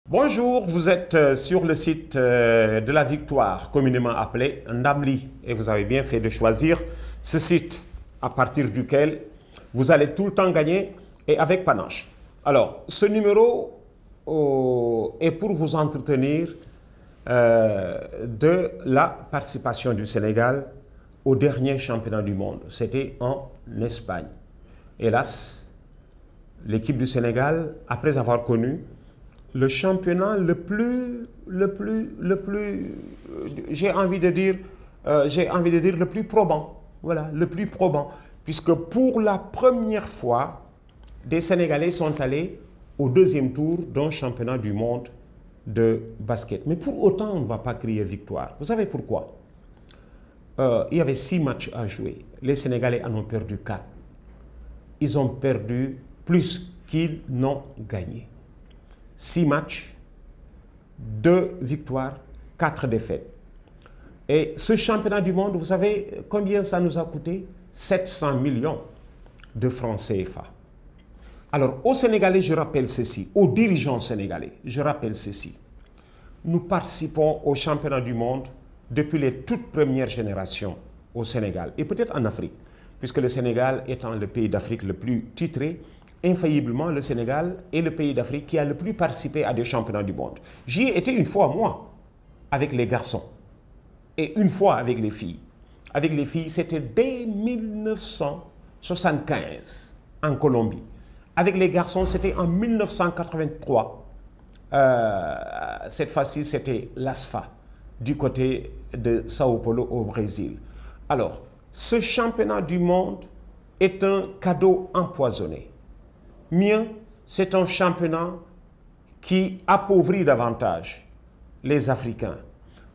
Bonjour, vous êtes sur le site de la victoire, communément appelé Ndamli. Et vous avez bien fait de choisir ce site à partir duquel vous allez tout le temps gagner et avec panache. Alors, ce numéro est pour vous entretenir de la participation du Sénégal au dernier championnat du monde. C'était en Espagne. Hélas, l'équipe du Sénégal, après avoir connu le championnat le plus, j'ai envie de dire le plus probant. Voilà, le plus probant. Puisque pour la première fois, des Sénégalais sont allés au deuxième tour d'un championnat du monde de basket. Mais pour autant, on ne va pas crier victoire. Vous savez pourquoi? Il y avait 6 matchs à jouer. Les Sénégalais en ont perdu 4. Ils ont perdu plus qu'ils n'ont gagné. 6 matchs, 2 victoires, 4 défaites. Et ce championnat du monde, vous savez combien ça nous a coûté? 700 millions de francs CFA. Alors, aux Sénégalais, je rappelle ceci, aux dirigeants sénégalais, je rappelle ceci. Nous participons au championnat du monde depuis les toutes premières générations au Sénégal et peut-être en Afrique, puisque le Sénégal étant le pays d'Afrique le plus titré, infailliblement, le Sénégal est le pays d'Afrique qui a le plus participé à des championnats du monde. J'y ai été une fois, moi, avec les garçons, et une fois avec les filles. Avec les filles, c'était dès 1975, en Colombie. Avec les garçons, c'était en 1983. Cette fois-ci, c'était l'ASFA, du côté de Sao Paulo au Brésil. Alors, ce championnat du monde est un cadeau empoisonné. Mieux, c'est un championnat qui appauvrit davantage les Africains.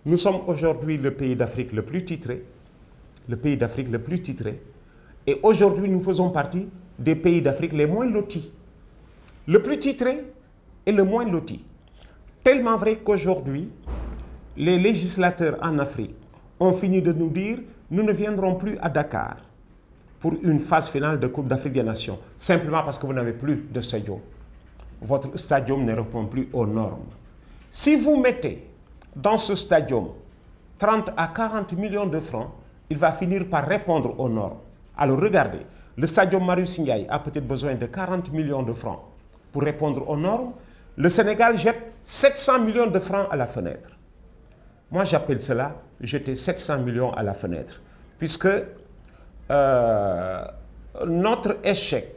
Nous sommes aujourd'hui le pays d'Afrique le plus titré, le pays d'Afrique le plus titré, et aujourd'hui nous faisons partie des pays d'Afrique les moins lotis. Le plus titré et le moins loti. Tellement vrai qu'aujourd'hui, les législateurs en Afrique ont fini de nous dire « nous ne viendrons plus à Dakar » pour une phase finale de Coupe d'Afrique des Nations, simplement parce que vous n'avez plus de stadium. Votre stadium ne répond plus aux normes. Si vous mettez dans ce stadium 30 à 40 millions de francs, il va finir par répondre aux normes. Alors regardez, le stadium Marius Ndiaye a peut-être besoin de 40 millions de francs pour répondre aux normes. Le Sénégal jette 700 millions de francs à la fenêtre. Moi, j'appelle cela jeter 700 millions à la fenêtre, puisque notre échec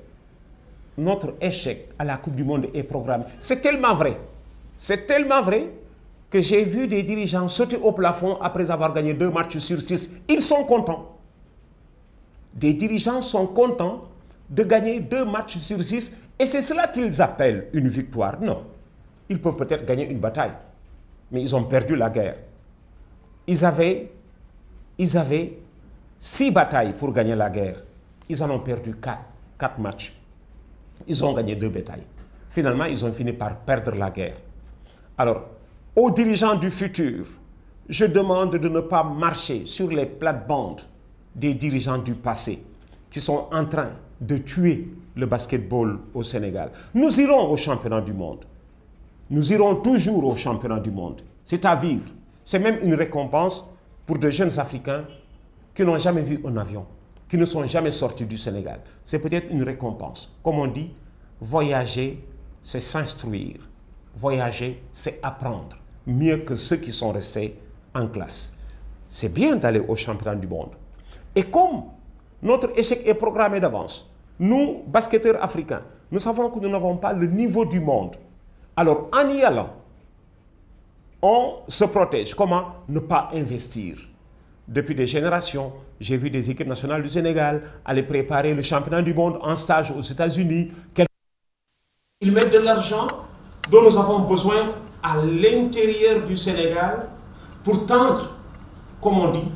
à la Coupe du Monde est programmé. C'est tellement vrai que j'ai vu des dirigeants sauter au plafond après avoir gagné 2 matchs sur 6. Ils sont contents. Des dirigeants sont contents de gagner 2 matchs sur 6 et c'est cela qu'ils appellent une victoire. Non, ils peuvent peut-être gagner une bataille, mais ils ont perdu la guerre. Ils avaient 6 batailles pour gagner la guerre. Ils en ont perdu 4 matchs. Ils ont gagné 2 batailles. Finalement, ils ont fini par perdre la guerre. Alors, aux dirigeants du futur, je demande de ne pas marcher sur les plates-bandes des dirigeants du passé qui sont en train de tuer le basketball au Sénégal. Nous irons au championnat du monde. Nous irons toujours au championnat du monde. C'est à vivre. C'est même une récompense pour de jeunes Africains qui n'ont jamais vu un avion, qui ne sont jamais sortis du Sénégal. C'est peut-être une récompense. Comme on dit, voyager, c'est s'instruire. Voyager, c'est apprendre. Mieux que ceux qui sont restés en classe. C'est bien d'aller au championnat du monde. Et comme notre échec est programmé d'avance, nous, basketteurs africains, nous savons que nous n'avons pas le niveau du monde. Alors, en y allant, on se protège. Comment ne pas investir? Depuis des générations, j'ai vu des équipes nationales du Sénégal aller préparer le championnat du monde en stage aux États-Unis. Ils mettent de l'argent dont nous avons besoin à l'intérieur du Sénégal pour tendre, comme on dit,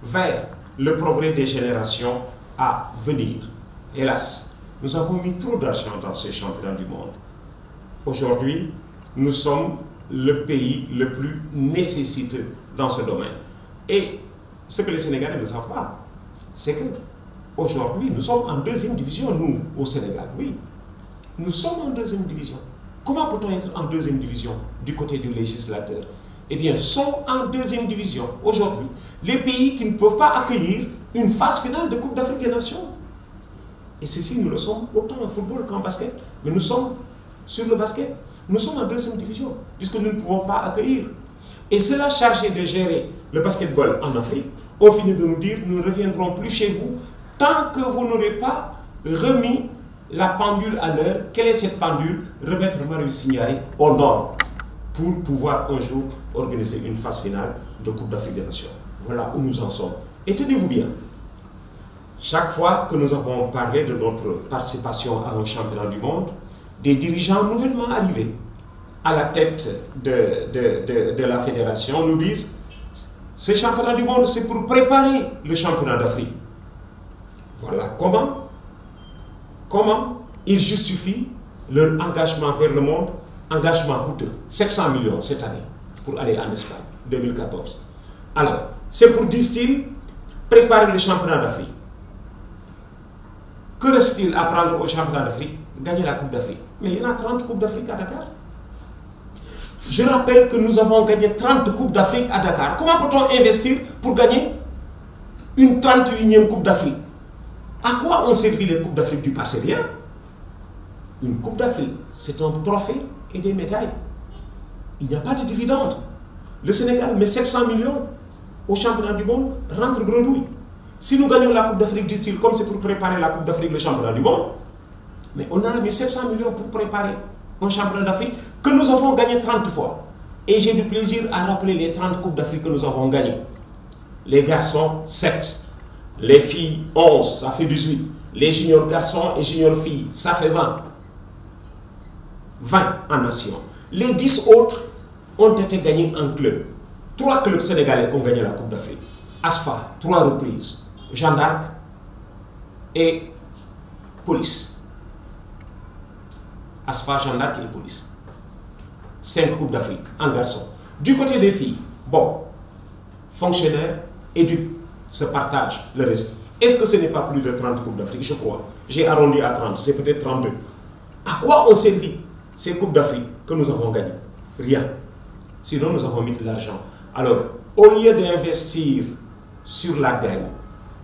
vers le progrès des générations à venir. Hélas, nous avons mis trop d'argent dans ces championnats du monde. Aujourd'hui, nous sommes le pays le plus nécessiteux dans ce domaine. Et ce que les Sénégalais ne savent pas, c'est qu'aujourd'hui, nous sommes en 2e division, nous, au Sénégal. Oui, nous sommes en 2e division. Comment peut-on être en deuxième division du côté du législateur? Eh bien, sont en deuxième division aujourd'hui les pays qui ne peuvent pas accueillir une phase finale de Coupe d'Afrique des Nations. Et ceci, nous le sommes autant en football qu'en basket. Mais nous sommes sur le basket. Nous sommes en deuxième division, puisque nous ne pouvons pas accueillir. Et cela chargé de gérer le basketball en Afrique, on finit de nous dire, nous ne reviendrons plus chez vous tant que vous n'aurez pas remis la pendule à l'heure. Quelle est cette pendule? Remettre Marius Ndiaye au nord pour pouvoir un jour organiser une phase finale de Coupe d'Afrique des Nations. Voilà où nous en sommes. Et tenez-vous bien, chaque fois que nous avons parlé de notre participation à un championnat du monde, des dirigeants nouvellement arrivés à la tête de la fédération nous disent ce championnat du monde, c'est pour préparer le championnat d'Afrique. Voilà comment ils justifient leur engagement vers le monde, engagement coûteux, 700 millions cette année pour aller en Espagne, 2014. Alors, c'est pour, disent-ils, préparer le championnat d'Afrique. Que reste-t-il à prendre au championnat d'Afrique? Gagner la Coupe d'Afrique. Mais il y en a 30 Coupes d'Afrique à Dakar. Je rappelle que nous avons gagné 30 Coupes d'Afrique à Dakar. Comment peut-on investir pour gagner une 31e Coupe d'Afrique? À quoi ont servi les Coupes d'Afrique du passé? Rien. Une Coupe d'Afrique, c'est un trophée et des médailles. Il n'y a pas de dividende. Le Sénégal met 700 millions au championnat du monde, rentre gredouille. Si nous gagnons la Coupe d'Afrique, disent-ils, comme c'est pour préparer la Coupe d'Afrique, le championnat du monde, mais on a mis 700 millions pour préparer un championnat d'Afrique que nous avons gagné 30 fois. Et j'ai du plaisir à rappeler les 30 Coupes d'Afrique que nous avons gagnées. Les garçons, 7. Les filles, 11, ça fait 18. Les juniors garçons et juniors filles, ça fait 20. 20 en nation. Les 10 autres ont été gagnés en club. 3 clubs sénégalais ont gagné la Coupe d'Afrique. ASFA, 3 reprises. Jeanne d'Arc et Police. ASFA, Jeanne d'Arc et Police. 5 Coupes d'Afrique en garçon. Du côté des filles, bon, fonctionnaires, éduques, se partagent le reste. Est-ce que ce n'est pas plus de 30 Coupes d'Afrique? Je crois. J'ai arrondi à 30, c'est peut-être 32. À quoi ont servi ces Coupes d'Afrique que nous avons gagnées? Rien. Sinon, nous avons mis de l'argent. Alors, au lieu d'investir sur la gagne,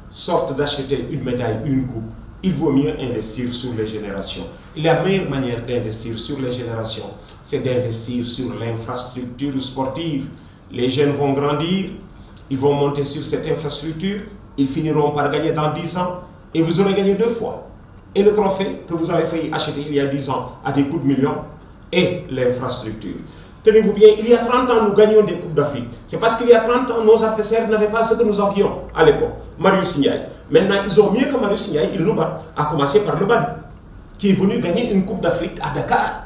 sorte d'acheter une médaille, une coupe, il vaut mieux investir sur les générations. Et la meilleure manière d'investir sur les générations, c'est d'investir sur l'infrastructure sportive. Les jeunes vont grandir, ils vont monter sur cette infrastructure, ils finiront par gagner dans 10 ans, et vous aurez gagné 2 fois. Et le trophée que vous avez failli acheter il y a 10 ans à des coups de millions, et l'infrastructure. Tenez-vous bien, il y a 30 ans, nous gagnions des Coupes d'Afrique. C'est parce qu'il y a 30 ans, nos adversaires n'avaient pas ce que nous avions à l'époque. Marius Ndiaye. Maintenant, ils ont mieux que Marius Ndiaye, ils nous battent. À commencer par le Mali, qui est venu gagner une Coupe d'Afrique à Dakar,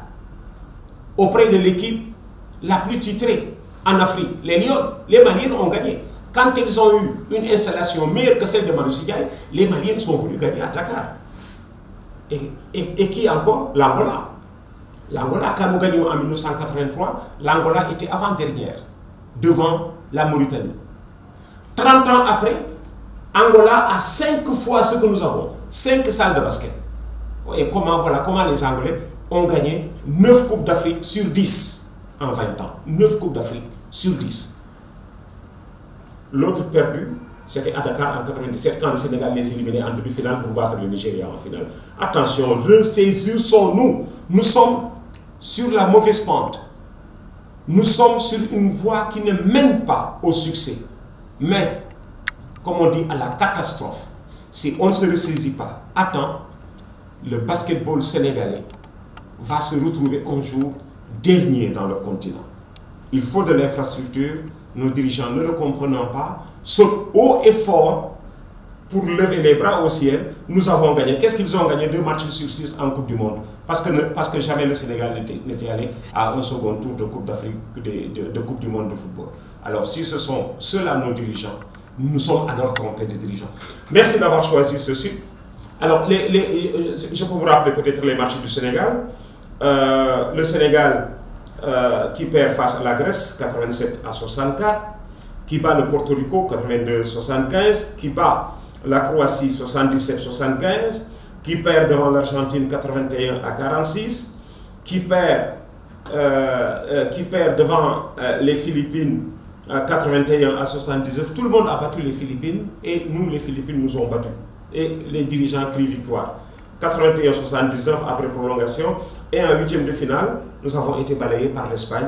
auprès de l'équipe la plus titrée en Afrique. Les Lions, les Maliens ont gagné. Quand ils ont eu une installation meilleure que celle de Marius Ndiaye, les Maliens sont venus gagner à Dakar. Et qui encore? L'Angola. L'Angola, quand nous gagnions en 1983, l'Angola était avant-dernière, devant la Mauritanie. 30 ans après, Angola a 5 fois ce que nous avons, 5 salles de basket. Et voilà comment les Angolais ont gagné 9 Coupes d'Afrique sur 10 en 20 ans. 9 Coupes d'Afrique sur 10. L'autre perdu, c'était à Dakar en 97, quand le Sénégal les éliminait en demi-finale pour battre le Nigeria en finale. Attention, ressaisissons-nous. Nous sommes sur la mauvaise pente. Nous sommes sur une voie qui ne mène pas au succès, mais, comme on dit, à la catastrophe. Si on ne se ressaisit pas à temps, le basketball sénégalais va se retrouver un jour dernier dans le continent. Il faut de l'infrastructure, nos dirigeants ne le comprenant pas, sautent haut et fort pour lever les bras au ciel. Nous avons gagné. Qu'est-ce qu'ils ont gagné? 2 matchs sur 6 en Coupe du Monde. Parce que jamais le Sénégal n'était allé à un second tour de Coupe d'Afrique, de Coupe du Monde de football. Alors si ce sont ceux-là nos dirigeants, nous sommes à leur trompée de dirigeants. Merci d'avoir choisi ceci. Alors, je peux vous rappeler peut-être les matchs du Sénégal. Le Sénégal qui perd face à la Grèce, 87-64, qui bat le Porto Rico, 82-75, qui bat la Croatie, 77-75, qui perd devant l'Argentine, 81-46, qui perd qui perd devant les Philippines 81 à 79. Tout le monde a battu les Philippines et nous, les Philippines, nous ont battus. Et les dirigeants crient victoire. 81-79 après prolongation. Et en huitième de finale, nous avons été balayés par l'Espagne.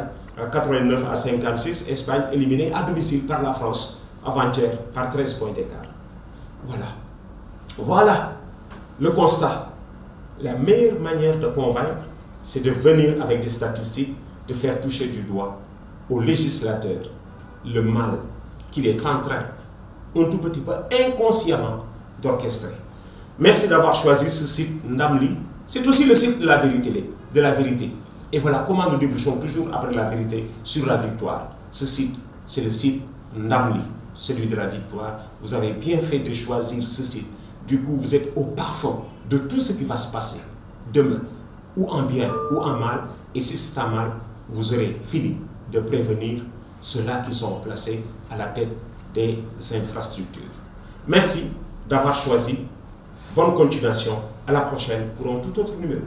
89 à 56, Espagne éliminée à domicile par la France avant-hier par 13 points d'écart. Voilà. Voilà le constat. La meilleure manière de convaincre, c'est de venir avec des statistiques, de faire toucher du doigt aux législateurs le mal qu'il est en train, un tout petit peu inconsciemment, d'orchestrer. Merci d'avoir choisi ce site Ndamli. C'est aussi le site de la vérité. Et voilà comment nous débouchons toujours après la vérité sur la victoire. Ce site, c'est le site Ndamli, celui de la victoire. Vous avez bien fait de choisir ce site. Du coup, vous êtes au parfum de tout ce qui va se passer demain, ou en bien ou en mal. Et si c'est en mal, vous aurez fini de prévenir ceux-là qui sont placés à la tête des infrastructures. Merci d'avoir choisi. Bonne continuation. À la prochaine pour un tout autre numéro.